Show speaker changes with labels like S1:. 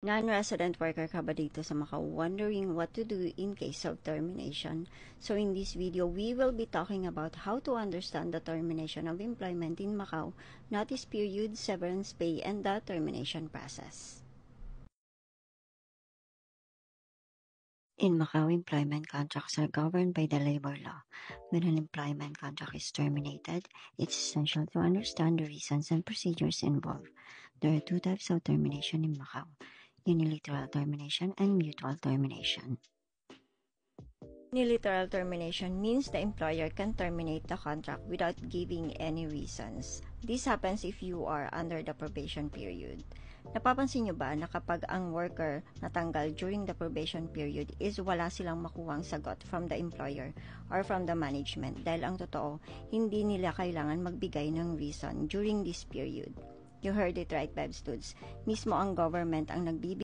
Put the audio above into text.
S1: Non-resident worker ka ba dito sa Macau, wondering what to do in case of termination? So in this video, we will be talking about how to understand the termination of employment in Macau, notice period, severance pay, and the termination process. In Macau, employment contracts are governed by the labor law. When an employment contract is terminated, it's essential to understand the reasons and procedures involved. There are two types of termination in Macau: unilateral termination and mutual termination. Unilateral termination means the employer can terminate the contract without giving any reasons. This happens if you are under the probation period. Napapansin nyo ba na kapag ang worker natanggal during the probation period is wala silang makuhang sagot from the employer or from the management, dahil ang totoo, hindi nila kailangan magbigay ng reason during this period. You heard it right, Bebs Dudes. Mismo ang government ang nagbibigay